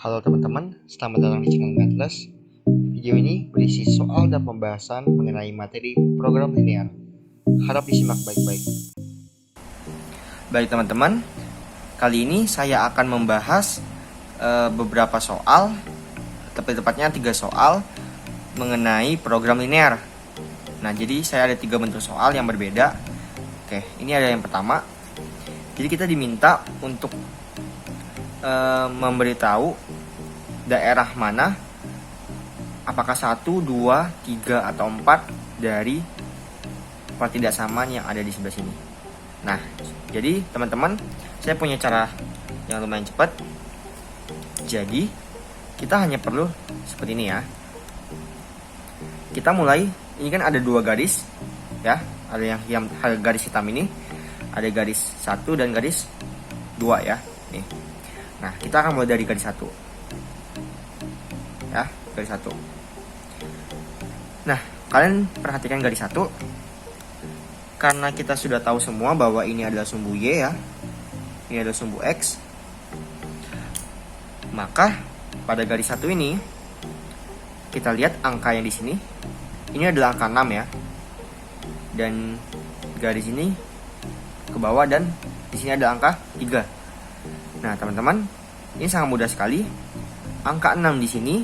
Halo teman-teman, selamat datang di channel Matless. Video ini berisi soal dan pembahasan mengenai materi program linear. Harap disimak baik-baik. Baik teman-teman, kali ini saya akan membahas beberapa soal, tepatnya 3 soal mengenai program linear. Nah, jadi saya ada 3 bentuk soal yang berbeda. Oke, ini ada yang pertama. Jadi kita diminta untuk memberitahu daerah mana, apakah 1, 2, 3, atau 4 dari pertidaksamaan yang ada di sebelah sini. Nah, jadi teman-teman, saya punya cara yang lumayan cepat. Jadi, kita hanya perlu seperti ini ya. Kita mulai, ini kan ada 2 garis ya, ada yang garis hitam ini, ada garis 1 dan garis 2 ya. Nih. Nah, kita akan mulai dari garis 1. Ya, garis 1. Nah, kalian perhatikan garis 1. Karena kita sudah tahu semua bahwa ini adalah sumbu Y ya. Ini adalah sumbu X. Maka pada garis 1 ini kita lihat angka yang di sini. Ini adalah angka 6 ya. Dan garis ini ke bawah dan di sini ada angka 3. Nah, teman-teman, ini sangat mudah sekali. Angka 6 di sini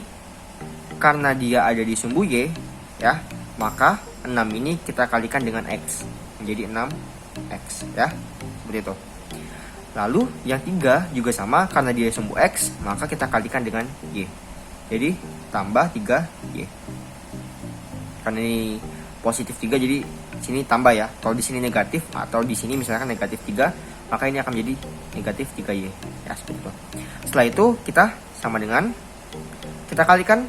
karena dia ada di sumbu Y ya, maka 6 ini kita kalikan dengan X menjadi 6X ya. Seperti itu. Lalu yang 3 juga sama, karena dia sumbu X, maka kita kalikan dengan Y. Jadi tambah 3Y. Karena ini positif 3, jadi sini tambah ya. Kalau di sini negatif atau di sini misalkan negatif 3, maka ini akan menjadi negatif 3Y ya, seperti itu. Setelah itu kita sama dengan, kita kalikan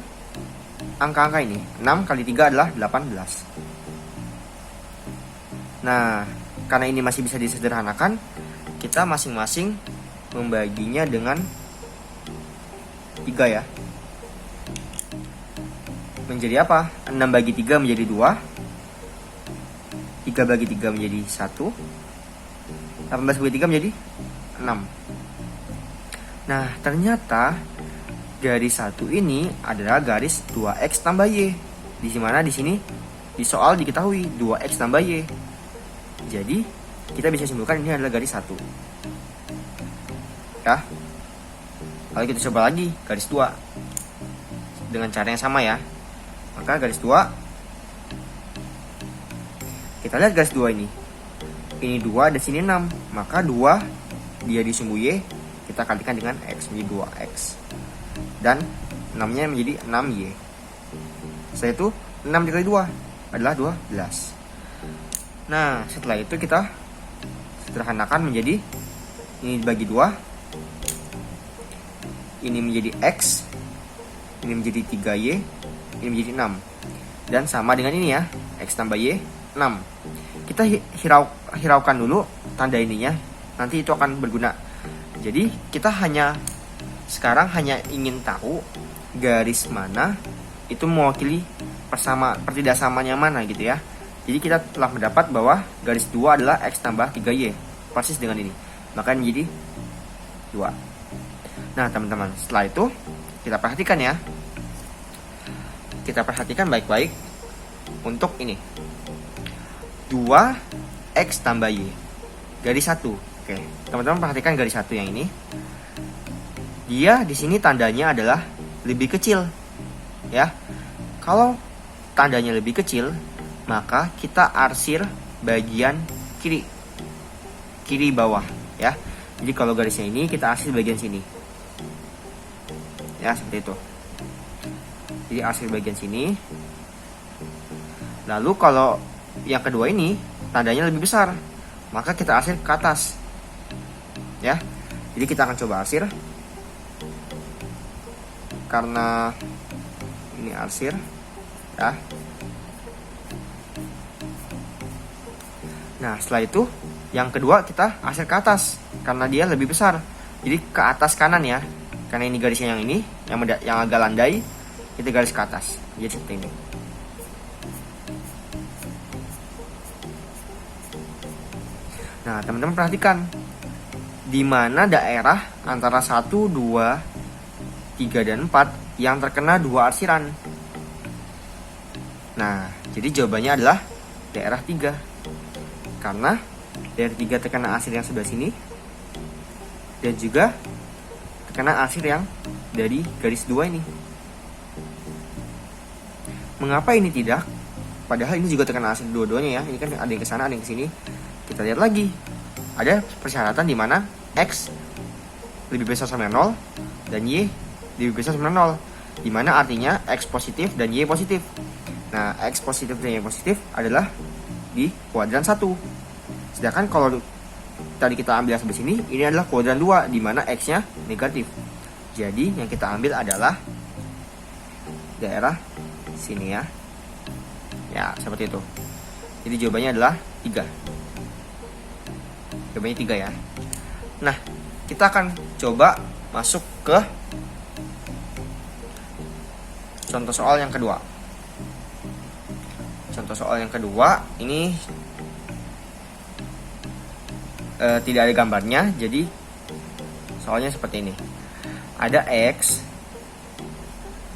angka-angka ini. 6 kali 3 adalah 18. Nah, karena ini masih bisa disederhanakan, kita masing-masing membaginya dengan 3 ya. Menjadi apa? 6 bagi 3 menjadi 2. 3 bagi 3 menjadi 1. 18 bagi 3 menjadi 6. Nah, ternyata garis 1 ini adalah garis 2X tambah Y. Di mana di sini di soal diketahui 2X tambah Y. Jadi, kita bisa simpulkan ini adalah garis 1. Ya. Lalu kita coba lagi garis 2. Dengan cara yang sama ya. Maka garis 2, kita lihat garis 2 ini. Ini 2 dan sini 6. Maka 2 dia di sumbu Y, kita kalikan dengan X menjadi 2X. Dan 6-nya menjadi 6Y. Setelah itu 6 dikali 2 adalah 12. Nah, setelah itu kita sederhanakan menjadi, ini dibagi 2. Ini menjadi X. Ini menjadi 3Y. Ini menjadi 6. Dan sama dengan ini ya, X tambah Y 6. Kita hiraukan dulu tanda ininya, nanti itu akan berguna. Jadi kita sekarang hanya ingin tahu garis mana itu mewakili pertidaksamaan yang mana gitu ya. Jadi kita telah mendapat bahwa garis 2 adalah X tambah 3Y, persis dengan ini, maka menjadi 2. Nah teman-teman, setelah itu kita perhatikan ya. Kita perhatikan baik-baik untuk ini, 2X tambah Y, garis 1. Oke, teman-teman perhatikan garis 1 yang ini. Dia di sini tandanya adalah lebih kecil. Ya. Kalau tandanya lebih kecil, maka kita arsir bagian kiri. Kiri bawah, ya. Jadi kalau garisnya ini kita arsir bagian sini. Ya, seperti itu. Jadi arsir bagian sini. Lalu kalau yang kedua ini tandanya lebih besar, maka kita arsir ke atas ya. Jadi kita akan coba arsir, karena ini arsir ya. Nah setelah itu yang kedua kita arsir ke atas, karena dia lebih besar, jadi ke atas kanan ya. Karena ini garisnya yang ini yang agak landai, kita garis ke atas, jadi seperti ini. Nah, teman-teman perhatikan di mana daerah antara 1, 2, 3 dan 4 yang terkena dua arsiran. Nah, jadi jawabannya adalah daerah 3. Karena daerah 3 terkena arsir yang sebelah sini dan juga terkena arsir yang dari garis 2 ini. Mengapa ini tidak? Padahal ini juga terkena arsir dua-duanya ya. Ini kan ada yang ke sana, ada yang ke sini. Kita lihat lagi. Ada persyaratan di mana X lebih besar sama 0 dan Y lebih besar sama 0. Di mana artinya X positif dan Y positif. Nah, X positif dan Y positif adalah di kuadran 1. Sedangkan kalau tadi kita ambil yang sebelah sini, ini adalah kuadran 2 di mana X-nya negatif. Jadi yang kita ambil adalah daerah sini ya. Ya, seperti itu. Jadi jawabannya adalah 3. Jawabannya 3 ya. Nah, kita akan coba masuk ke contoh soal yang kedua. Contoh soal yang kedua ini tidak ada gambarnya, jadi soalnya seperti ini. Ada X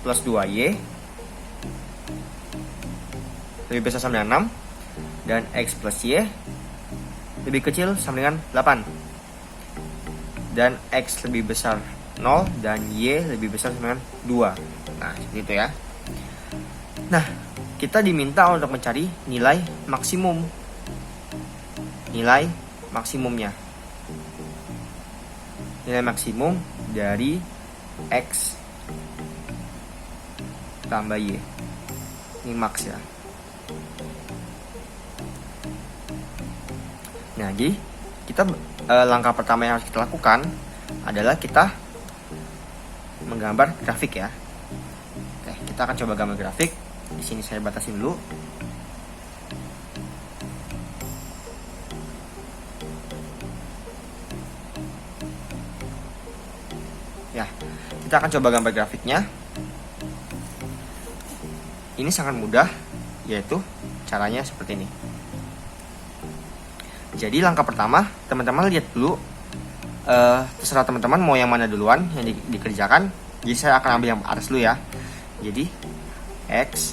plus 2Y lebih besar sama dengan 6 dan X plus Y lebih kecil sama dengan 8 dan X lebih besar 0 dan Y lebih besar sama dengan 2. Nah, seperti itu ya. Nah, kita diminta untuk mencari nilai maksimum. Nilai maksimumnya. Nilai maksimum dari X tambah Y. Ini max ya. Nah, jadi kita langkah pertama yang harus kita lakukan adalah kita menggambar grafik ya. Oke, kita akan coba gambar grafik. Di sini saya batasi dulu. Ya, kita akan coba gambar grafiknya. Ini sangat mudah, yaitu caranya seperti ini. Jadi langkah pertama, teman-teman lihat dulu, terserah teman-teman mau yang mana duluan yang dikerjakan. Jadi saya akan ambil yang atas dulu ya. Jadi X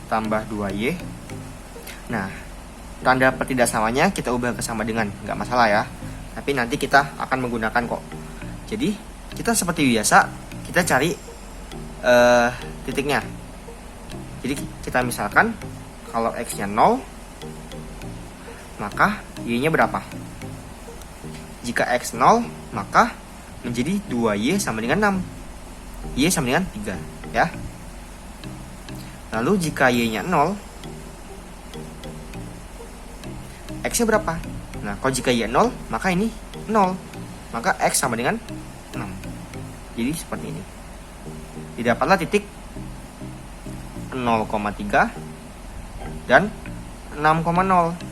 tambah 2Y. Nah, tanda pertidaksamanya kita ubah ke sama dengan, nggak masalah ya. Tapi nanti kita akan menggunakan kok. Jadi kita seperti biasa, kita cari titiknya. Jadi kita misalkan kalau X-nya 0, maka Y-nya berapa? Jika X 0, maka menjadi 2Y sama dengan 6. Y sama dengan 3 ya. Lalu jika Y-nya 0, X-nya berapa? Nah, kalau jika Y 0, maka ini 0. Maka X sama dengan 6. Jadi seperti ini. Didapatlah titik 0,3 dan 6,0.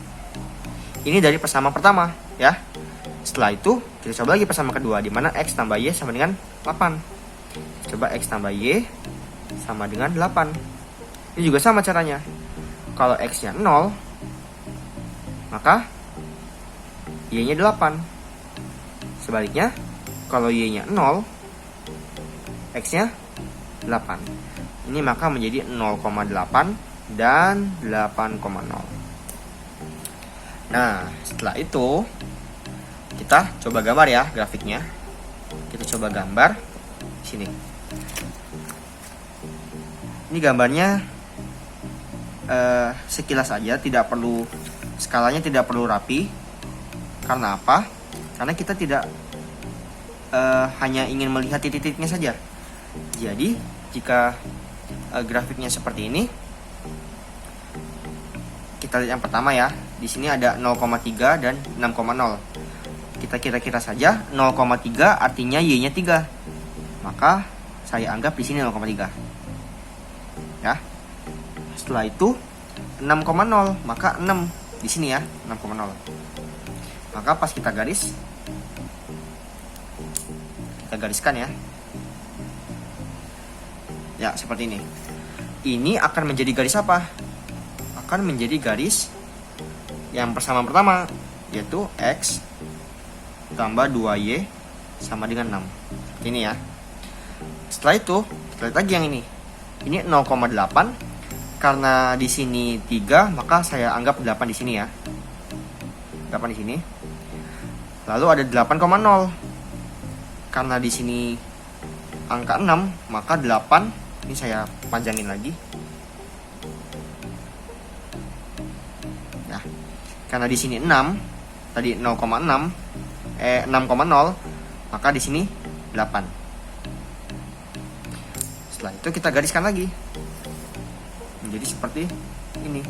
Ini dari persamaan pertama ya. Setelah itu kita coba lagi persamaan kedua, di mana X tambah Y sama dengan 8. Coba X tambah Y sama dengan 8. Ini juga sama caranya. Kalau X-nya 0, maka Y-nya 8. Sebaliknya, kalau Y-nya 0, X-nya 8. Ini maka menjadi 0,8 dan 8,0. Nah, setelah itu kita coba gambar ya grafiknya. Kita coba gambar di sini. Ini gambarnya sekilas saja, tidak perlu skalanya, tidak perlu rapi. Karena apa? Karena kita tidak hanya ingin melihat titik-titiknya saja. Jadi jika grafiknya seperti ini, kita lihat yang pertama ya. Di sini ada 0,3 dan 6,0. Kita kira-kira saja 0,3 artinya Y-nya 3. Maka saya anggap di sini 0,3. Ya. Setelah itu 6,0, maka 6 di sini ya, 6,0. Maka pas kita gariskan ya. Ya, seperti ini. Ini akan menjadi garis apa? Akan menjadi garis yang persamaan pertama, yaitu X tambah 2Y sama dengan 6. Ini ya. Setelah itu, kita lihat lagi yang ini. Ini 0,8. Karena di sini 3, maka saya anggap 8 di sini ya. 8 di sini. Lalu ada 8,0. Karena di sini angka 6, maka 8 ini saya panjangin lagi. Nah, karena di sini 6, tadi 0,6, 6,0, maka di sini 8. Setelah itu kita gariskan lagi. Menjadi seperti ini.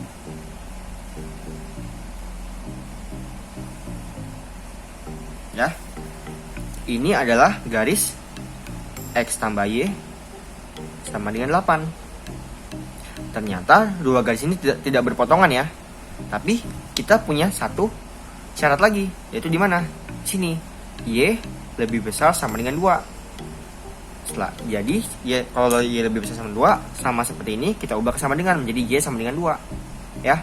Ya. Ini adalah garis X tambah Y sama dengan 8. Ternyata dua garis ini tidak berpotongan ya. Tapi kita punya satu syarat lagi, yaitu di mana? Sini. Y lebih besar sama dengan 2. Jadi Y, kalau Y lebih besar sama 2, sama seperti ini, kita ubah ke sama dengan menjadi Y sama dengan 2. Ya.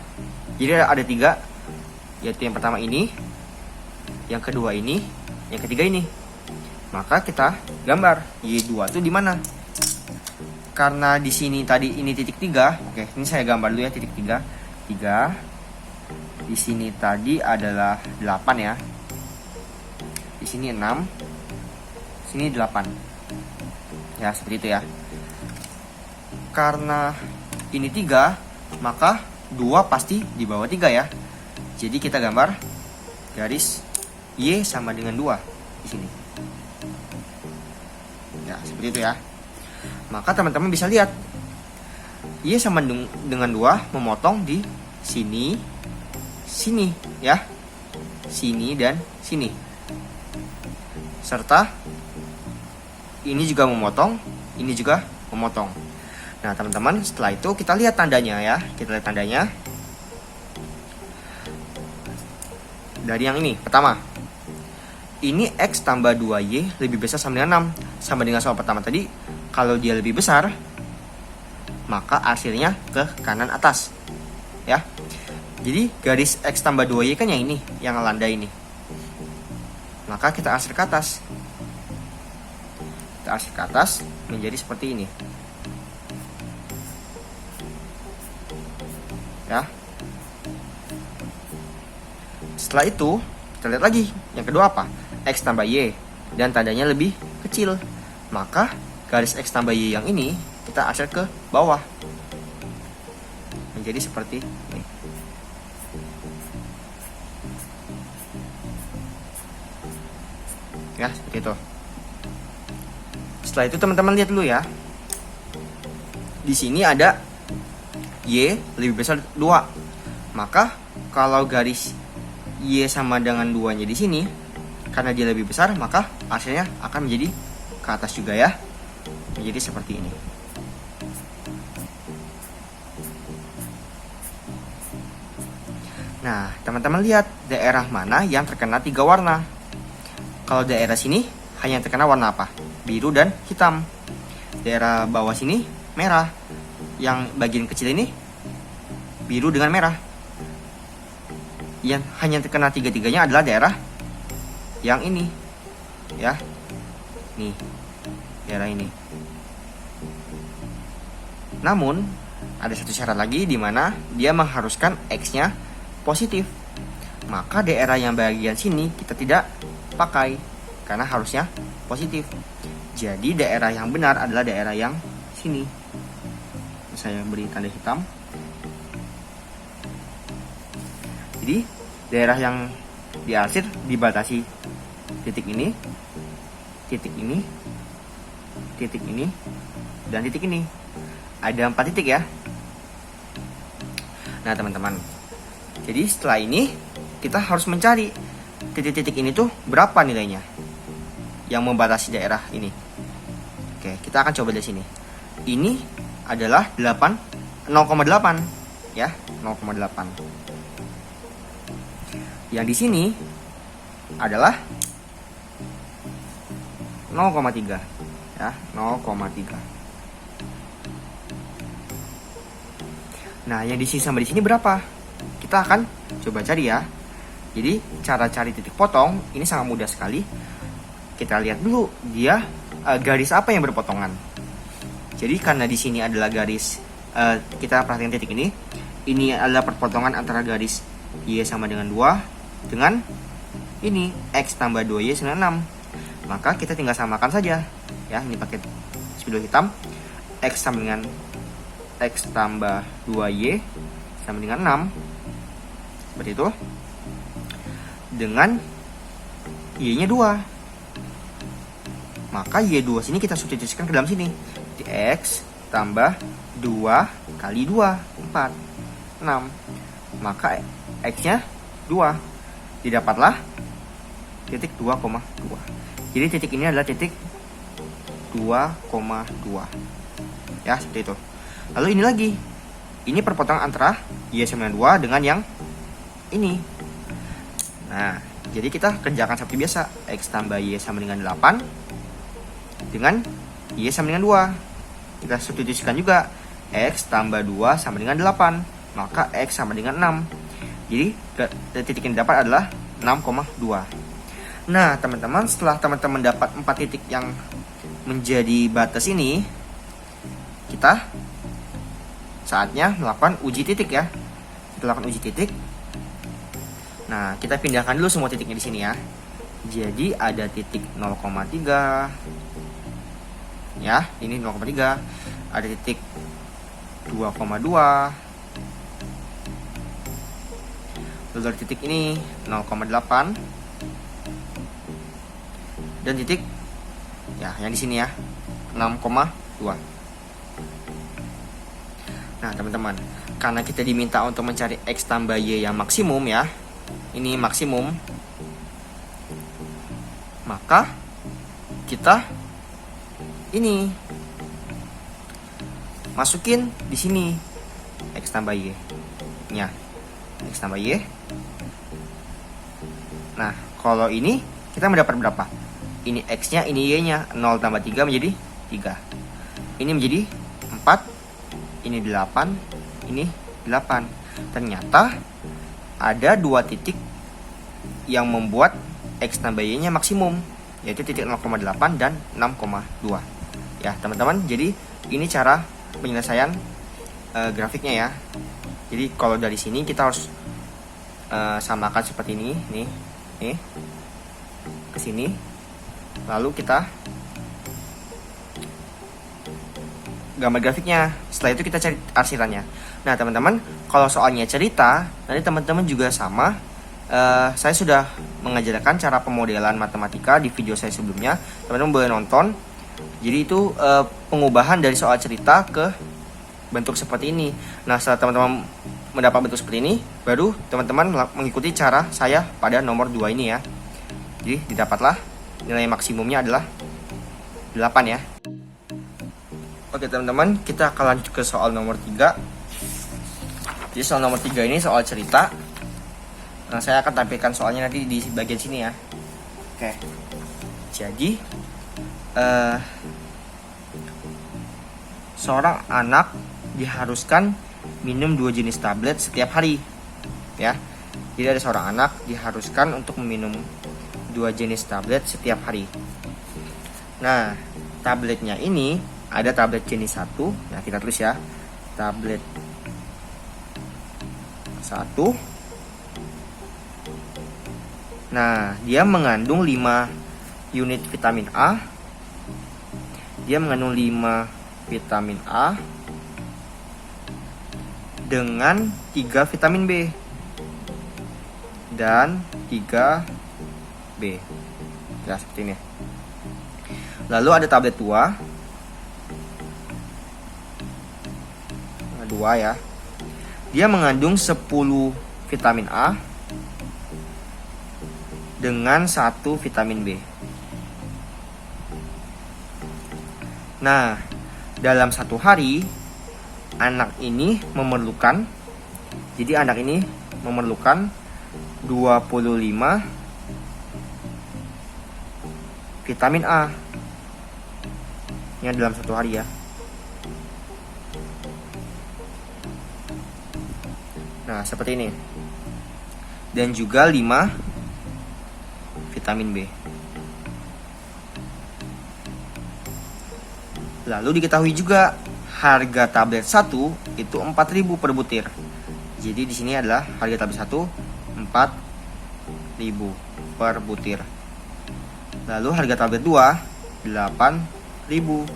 Jadi ada 3, yaitu yang pertama ini, yang kedua ini, yang ketiga ini. Maka kita gambar Y2 itu di mana? Karena di sini tadi ini titik 3. Oke, ini saya gambar dulu ya, titik 3. 3. Di sini tadi adalah 8 ya. Di sini 6. Sini 8. Ya, seperti itu ya. Karena ini 3, maka 2 pasti di bawah 3 ya. Jadi kita gambar garis Y sama dengan 2 di sini. Ya, seperti itu ya. Maka teman-teman bisa lihat Y sama dengan 2 memotong di sini, sini ya. Sini dan sini. Serta ini juga memotong, ini juga memotong. Nah, teman-teman, setelah itu kita lihat tandanya ya. Kita lihat tandanya. Dari yang ini, pertama. Ini X tambah 2Y lebih besar sama dengan 6. Sama dengan soal pertama tadi, kalau dia lebih besar, maka hasilnya ke kanan atas. Ya. Jadi garis X tambah 2Y kan yang ini, yang landai ini. Maka kita arsir ke atas. Kita arsir ke atas menjadi seperti ini. Ya. Setelah itu, kita lihat lagi. Yang kedua apa? X tambah Y. Dan tandanya lebih kecil. Maka garis X tambah Y yang ini kita arsir ke bawah. Menjadi seperti ini. Ya, seperti itu. Setelah itu teman-teman lihat dulu ya. Di sini ada Y lebih besar 2. Maka kalau garis Y sama dengan 2-nya di sini, karena dia lebih besar, maka hasilnya akan menjadi ke atas juga ya. Menjadi seperti ini. Nah, teman-teman lihat daerah mana yang terkena 3 warna. Kalau daerah sini hanya terkena warna apa? Biru dan hitam. Daerah bawah sini merah. Yang bagian kecil ini biru dengan merah. Yang hanya terkena 3-3-nya adalah daerah yang ini. Ya. Nih. Daerah ini. Namun ada satu syarat lagi di mana dia mengharuskan X-nya positif. Maka daerah yang bagian sini kita tidak pakai karena harusnya positif. Jadi daerah yang benar adalah daerah yang sini. Saya beri tanda hitam. Jadi daerah yang diarsir dibatasi titik ini, titik ini, titik ini, dan titik ini. Ada 4 titik ya. Nah, teman-teman. Jadi setelah ini kita harus mencari titik-titik ini tuh berapa nilainya yang membatasi daerah ini. Oke, kita akan coba dari sini. Ini adalah 0,8 ya, 0,8. Yang di sini adalah 0,3 ya, 0,3. Nah, yang di sini sama di sini berapa? Kita akan coba cari ya. Jadi cara cari titik potong ini sangat mudah sekali. Kita lihat dulu dia garis apa yang berpotongan. Jadi karena di sini adalah garis, kita perhatikan titik ini adalah perpotongan antara garis Y sama dengan 2 dengan ini X tambah 2Y sama 6. Maka kita tinggal samakan saja ya, ini pakai spidol hitam. X sama dengan X tambah 2Y sama dengan 6, seperti itu, dengan Y nya 2. Maka Y2 sini kita substitusikan ke dalam sini, di X tambah 2 kali 2, 4, 6. Maka X nya 2, didapatlah titik 2,2. Jadi titik ini adalah titik 2,2 ya, seperti itu. Lalu ini lagi, ini perpotongan antara Y sama dengan 2 dengan yang ini. Nah, jadi kita kerjakan seperti biasa. X tambah Y sama dengan 8 dengan Y sama dengan 2. Kita substitusikan juga, X tambah 2 sama dengan 8, maka X sama dengan 6. Jadi titik yang didapat adalah 6,2. Nah teman-teman, setelah teman-teman dapat 4 titik yang menjadi batas ini, kita saatnya melakukan uji titik ya. Kita lakukan uji titik. Nah, kita pindahkan dulu semua titiknya di sini ya. Jadi ada titik 0,3 ya, ini 0,3. Ada titik 2,2. Lalu dari titik ini 0,8. Dan titik ya yang di sini ya, 6,2. Nah teman-teman, karena kita diminta untuk mencari X tambah Y yang maksimum ya, ini maksimum, maka kita ini masukin di sini X tambah Y nya, X tambah Y. Nah kalau ini kita mendapat berapa? Ini X nya, ini Y nya, 0 tambah 3 menjadi 3. Ini menjadi 4. Ini 8, ini 8. Ternyata ada 2 titik yang membuat X tambah Y nya maksimum, yaitu titik 0,8 dan 6,2 ya teman-teman. Jadi ini cara penyelesaian grafiknya ya. Jadi kalau dari sini kita harus samakan seperti ini, nih ke sini, lalu kita gambar grafiknya. Setelah itu kita cari arsirannya. Nah teman-teman, kalau soalnya cerita, nanti teman-teman juga sama. Saya sudah mengajarkan cara pemodelan matematika di video saya sebelumnya. Teman-teman boleh nonton. Jadi itu pengubahan dari soal cerita ke bentuk seperti ini. Nah setelah teman-teman mendapat bentuk seperti ini, baru teman-teman mengikuti cara saya pada nomor 2 ini ya. Jadi didapatlah nilai maksimumnya adalah 8 ya. Oke teman-teman, kita akan lanjut ke soal nomor 3. Jadi soal nomor 3 ini soal cerita. Nah, saya akan tampilkan soalnya nanti di bagian sini ya. Oke. Jadi seorang anak diharuskan minum 2 jenis tablet setiap hari ya. Jadi ada seorang anak diharuskan untuk meminum 2 jenis tablet setiap hari. Nah, tabletnya ini ada tablet jenis 1. Nah, kita tulis ya. Tablet 1. Nah, dia mengandung 5 unit vitamin A. Dia mengandung 5 vitamin A dengan 3 vitamin B dan 3B. Ya, seperti ini. Lalu ada tablet 2 ya. Dia mengandung 10 vitamin A dengan 1 vitamin B. Nah, dalam 1 hari anak ini memerlukan 25 vitamin A yang dalam 1 hari ya. Nah, seperti ini. Dan juga 5 vitamin B. Lalu diketahui juga harga tablet 1 itu 4.000 per butir. Jadi di sini adalah harga tablet 1 4.000 per butir. Lalu harga tablet 2 8.000.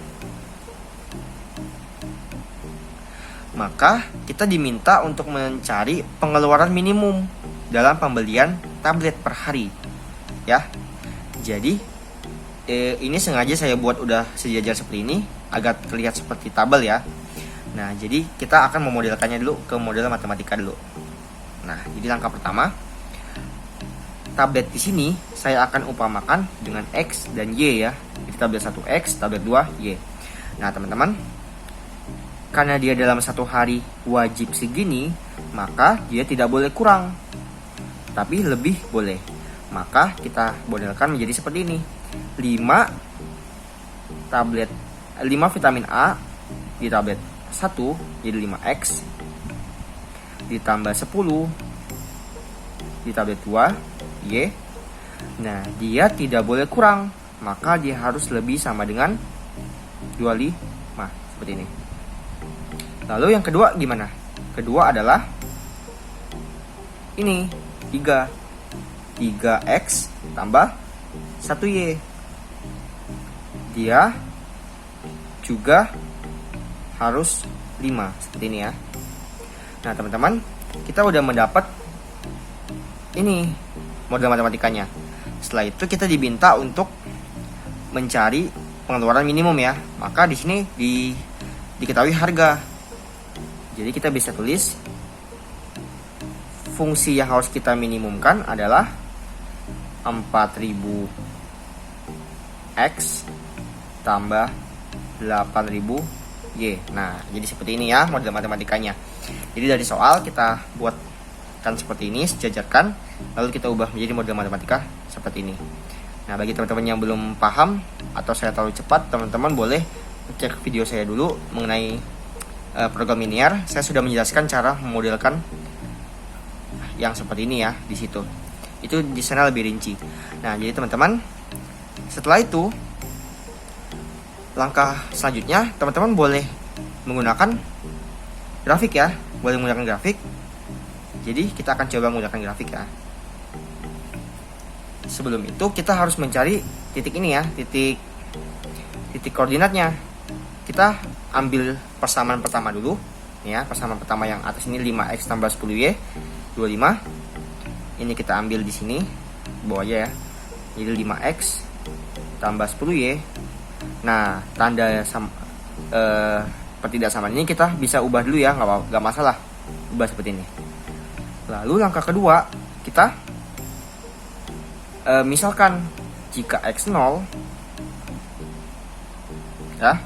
Maka kita diminta untuk mencari pengeluaran minimum dalam pembelian tablet per hari, ya. Jadi ini sengaja saya buat udah sejajar seperti ini agar terlihat seperti tabel ya. Nah, jadi kita akan memodelkannya dulu ke model matematika dulu. Nah, jadi langkah pertama, tablet di sini saya akan upamakan dengan X dan Y ya. Jadi tablet 1 X, tablet 2 Y. Nah, teman-teman, karena dia dalam satu hari wajib segini, maka dia tidak boleh kurang, tapi lebih boleh. Maka kita modelkan menjadi seperti ini. 5 vitamin A di tablet 1 jadi 5X, ditambah 10 di tablet 2 Y. Nah, dia tidak boleh kurang, maka dia harus lebih sama dengan 25 seperti ini. Lalu yang kedua gimana? Kedua adalah ini 3X tambah 1Y. Dia juga harus 5 seperti ini ya. Nah, teman-teman, kita udah mendapat ini model matematikanya. Setelah itu kita diminta untuk mencari pengeluaran minimum ya. Maka di sini diketahui harga. Jadi kita bisa tulis fungsi yang harus kita minimumkan adalah 4.000 X tambah 8.000 Y. Nah, jadi seperti ini ya model matematikanya. Jadi dari soal kita buatkan seperti ini, sejajarkan, lalu kita ubah menjadi model matematika seperti ini. Nah, bagi teman-teman yang belum paham atau saya terlalu cepat, teman-teman boleh cek video saya dulu mengenai program linear. Saya sudah menjelaskan cara memodelkan yang seperti ini ya di situ. Itu di sana lebih rinci. Nah, jadi teman-teman, setelah itu langkah selanjutnya teman-teman boleh menggunakan grafik ya. Boleh menggunakan grafik. Jadi kita akan coba menggunakan grafik ya. Sebelum itu kita harus mencari titik ini ya, titik koordinatnya. Kita ambil persamaan pertama dulu ya, persamaan pertama yang atas ini 5X tambah 10Y 25. Ini kita ambil di sini bawah aja ya. Jadi 5X tambah 10Y. Nah, tanda pertidaksamaan ini kita bisa ubah dulu ya, nggak masalah, ubah seperti ini. Lalu langkah kedua, kita misalkan jika X 0 ya,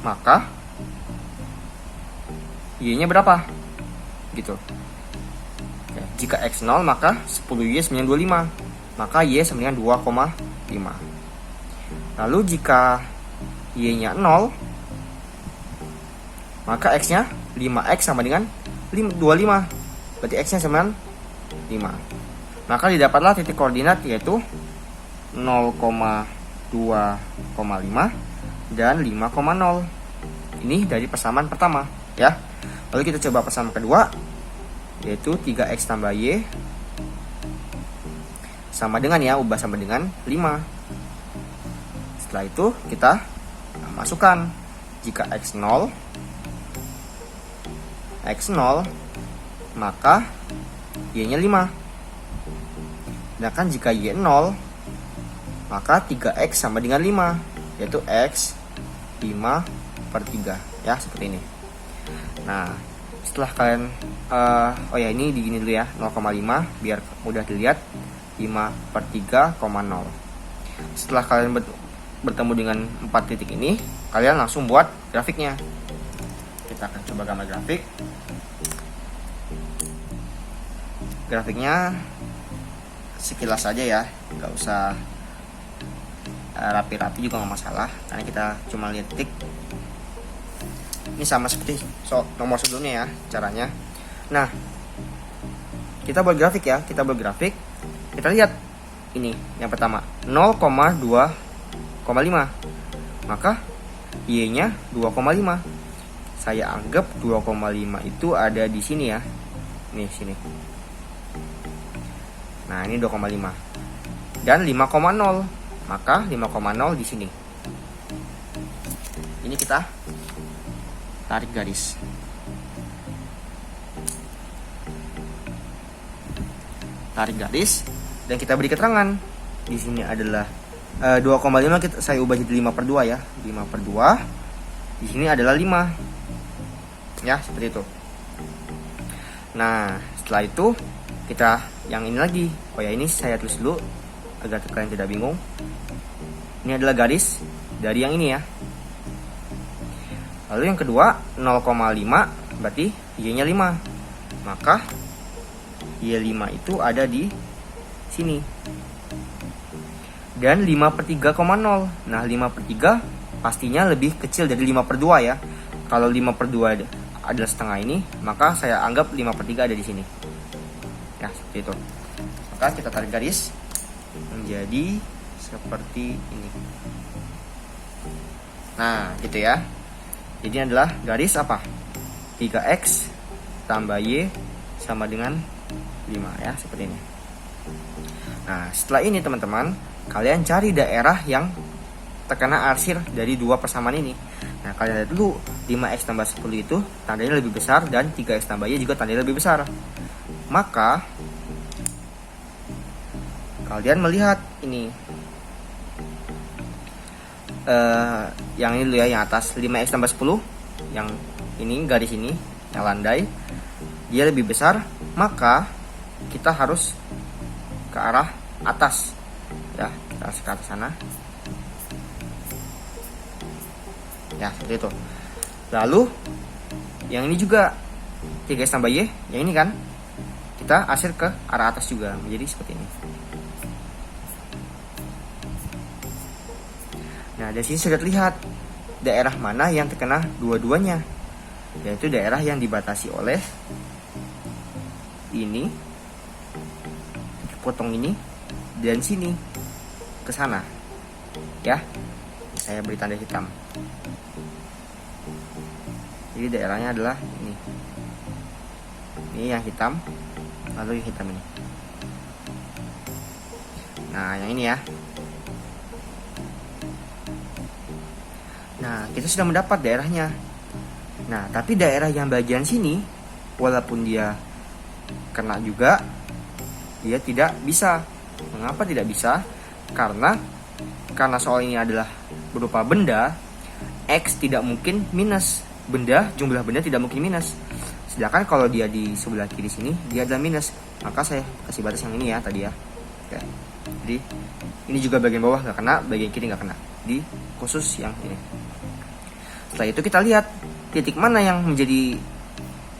maka Y-nya berapa? Gitu. Ya, jika X 0 maka 10Y sama dengan 25. Maka Y sama dengan 2,5. Lalu jika Y-nya 0, maka X-nya 5X sama dengan 25. Berarti X-nya sama dengan 5. Maka didapatlah titik koordinat yaitu 0,2,5 dan 5,0. Ini dari persamaan pertama ya. Lalu kita coba persamaan kedua yaitu 3X tambah Y sama dengan ya, ubah sama dengan 5. Setelah itu kita masukkan jika X 0 maka Y-nya 5. Sedangkan jika Y 0 maka 3X sama dengan 5 yaitu X 5/3 ya, seperti ini. Nah, setelah kalian ini digini dulu ya, 0,5 biar mudah dilihat, 5/3,0. Setelah kalian bertemu dengan 4 titik ini, kalian langsung buat grafiknya. Kita akan coba gambar grafik. Grafiknya sekilas saja ya, nggak usah rapi-rapi juga nggak masalah, karena kita cuma lihat titik. Ini sama seperti nomor sebelumnya ya caranya. Nah, kita buat grafik ya, kita lihat ini yang pertama 0,2,5. Maka Y-nya 2,5. Saya anggap 2,5 itu ada di sini ya. Nih, sini. Nah, ini 2,5. Dan 5,0. Maka 5,0 di sini. Ini kita tarik garis. Tarik garis dan kita beri keterangan. Di sini adalah 2,5 saya ubah jadi 5/2 ya. 5/2. Di sini adalah 5. Ya, seperti itu. Nah, setelah itu kita yang ini lagi. Oh ya, ini saya tulis dulu agar kalian tidak bingung. Ini adalah garis dari yang ini ya. Lalu yang kedua 0,5 berarti Y-nya 5. Maka Y5 itu ada di sini. Dan 5/3,0. Nah, 5/3 pastinya lebih kecil dari 5/2 ya. Kalau 5/2 adalah setengah ini, maka saya anggap 5/3 ada di sini. Ya, seperti itu. Maka kita tarik garis menjadi seperti ini. Nah, gitu ya. Jadi adalah garis apa? 3X tambah Y sama dengan 5 ya, seperti ini. Nah, setelah ini teman-teman, kalian cari daerah yang terkena arsir dari dua persamaan ini. Nah, kalian lihat dulu 5X tambah 10 itu tandanya lebih besar dan 3X tambah Y juga tandanya lebih besar. Maka kalian melihat ini yang ini dulu ya, yang atas 5X tambah 10, yang ini garis ini yang landai dia lebih besar, maka kita harus ke arah atas ya, kita harus ke atas sana ya, seperti itu. Lalu yang ini juga 3X tambah Y, yang ini kan kita arsir ke arah atas juga menjadi seperti ini. Nah, dari sini sudah terlihat daerah mana yang terkena dua-duanya, yaitu daerah yang dibatasi oleh ini, potong ini, dan sini ke sana. Ya, saya beri tanda hitam. Jadi daerahnya adalah ini. Ini yang hitam, lalu yang hitam ini. Nah, yang ini ya. Nah, kita sudah mendapat daerahnya. Nah, tapi daerah yang bagian sini, walaupun dia kena juga, dia tidak bisa. Mengapa tidak bisa? Karena soal ini adalah berupa benda, X tidak mungkin minus. Jumlah benda tidak mungkin minus. Sedangkan kalau dia di sebelah kiri sini, dia adalah minus. Maka saya kasih batas yang ini ya tadi ya. Oke. Jadi ini juga bagian bawah nggak kena, bagian kiri nggak kena. Di khusus yang ini. Setelah itu kita lihat titik mana yang menjadi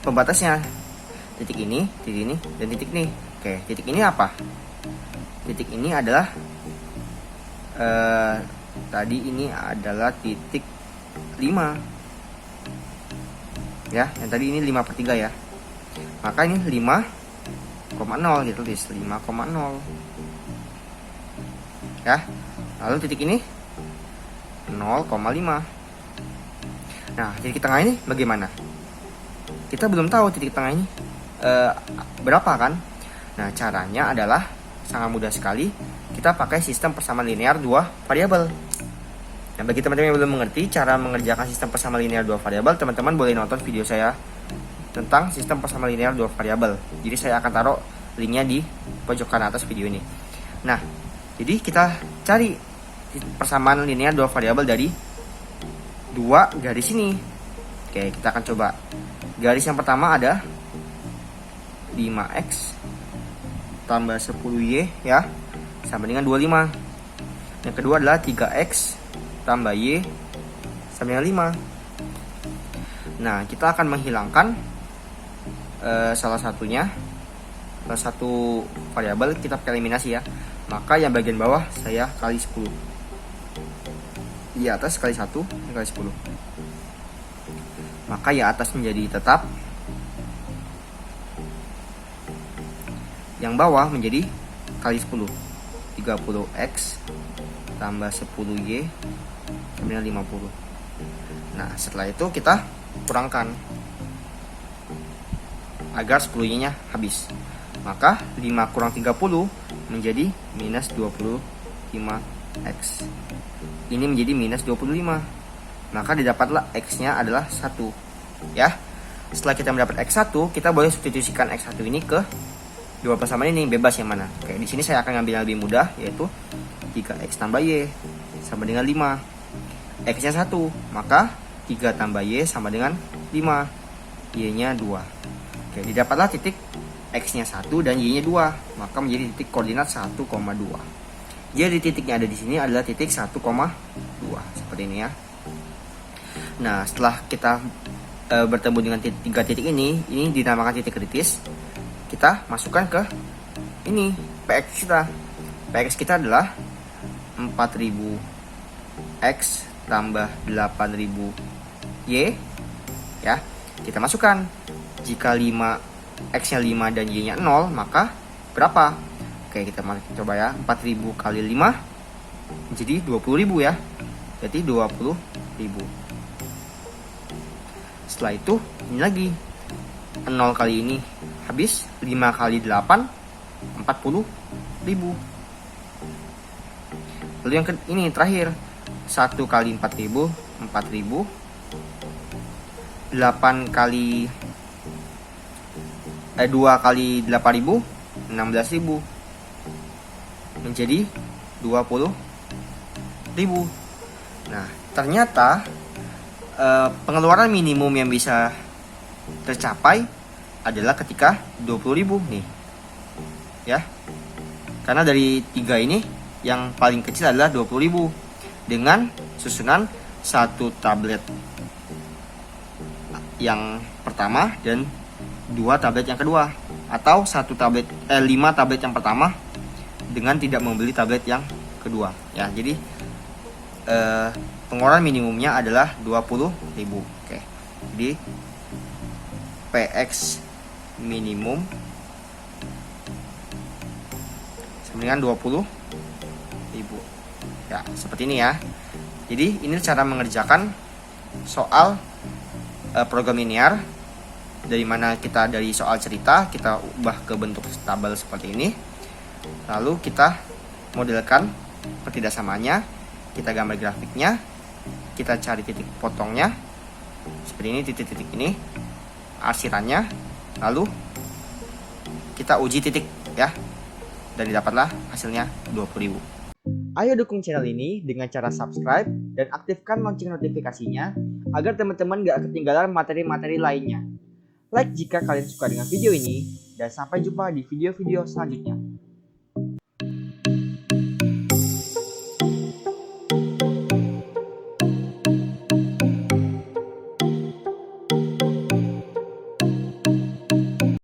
pembatasnya. Titik ini, dan titik ini. Oke, titik ini apa? Titik ini adalah tadi ini adalah titik 5. Ya, yang tadi ini 5/3 ya. Maka ini 5,0 gitu, tulis 5,0. Ya. Lalu titik ini 0,5. Nah, titik tengah ini bagaimana? Kita belum tahu titik tengah ini berapa kan? Nah, caranya adalah sangat mudah sekali. Kita pakai sistem persamaan linear 2 variabel. Nah, bagi teman-teman yang belum mengerti cara mengerjakan sistem persamaan linear 2 variabel, teman-teman boleh nonton video saya tentang sistem persamaan linear 2 variabel. Jadi saya akan taruh linknya di pojok kanan atas video ini. Nah, jadi kita cari persamaan linear 2 variabel dari dua garis ini. Oke, kita akan coba. Garis yang pertama ada 5X tambah 10Y ya, sama dengan 25. Yang kedua adalah 3X tambah Y sama dengan 5. Nah, kita akan menghilangkan salah satu variabel, kita pakai eliminasi ya. Maka yang bagian bawah saya kali 10. Di atas kali 1, kali 10. Maka yang atas menjadi tetap, yang bawah menjadi kali 10. 30X tambah 10Y sama dengan 50. Nah, setelah itu kita kurangkan agar 10-nya habis. Maka 5 kurang 30 menjadi minus 25x. Ini menjadi minus 25. Maka didapatlah x-nya adalah 1. Ya. Setelah kita mendapat x1, kita boleh substitusikan x1 ini ke dua persamaan ini, bebas yang mana. Oke, di sini saya akan ngambil yang lebih mudah, yaitu jika x tambah y sama dengan 5. X-nya 1, maka 3 tambah y sama dengan 5. Y-nya 2. Oke, didapatlah titik X-nya 1 dan Y-nya 2, maka menjadi titik koordinat 1,2. Jadi titiknya ada di sini adalah titik 1,2, seperti ini ya. Nah, setelah kita bertemu dengan tiga titik ini dinamakan titik kritis. Kita masukkan ke ini PX kita. PX kita adalah 4000 X tambah 8000 Y ya. Kita masukkan. Jika 5 X-nya 5 dan Y-nya 0, maka berapa? Oke, kita coba ya. 4000 kali 5 jadi 20.000 ya. Berarti 20.000. Setelah itu, ini lagi 0 kali ini habis, 5 kali 8 40.000. Lalu yang ini terakhir, 1 kali 4000 4000, 8 kali 2 kali 8.000 16.000 menjadi 20.000. Nah, ternyata pengeluaran minimum yang bisa tercapai adalah ketika 20.000 nih. Ya. Karena dari 3 ini yang paling kecil adalah 20.000 dengan susunan 1 tablet yang pertama dan 2 tablet yang kedua, atau 5 tablet yang pertama dengan tidak membeli tablet yang kedua ya. Jadi pengeluaran minimumnya adalah 20.000. Oke. Jadi PX minimum sama dengan 20.000 ya, seperti ini ya. Jadi ini cara mengerjakan soal program linear, dari mana kita dari soal cerita kita ubah ke bentuk tabel seperti ini, lalu kita modelkan ketidaksamaannya, kita gambar grafiknya, kita cari titik potongnya seperti ini, titik-titik ini arsirannya, lalu kita uji titik ya, dan didapatlah hasilnya 20.000. Ayo dukung channel ini dengan cara subscribe dan aktifkan lonceng notifikasinya agar teman-teman gak ketinggalan materi-materi lainnya. Like jika kalian suka dengan video ini, dan sampai jumpa di video-video selanjutnya.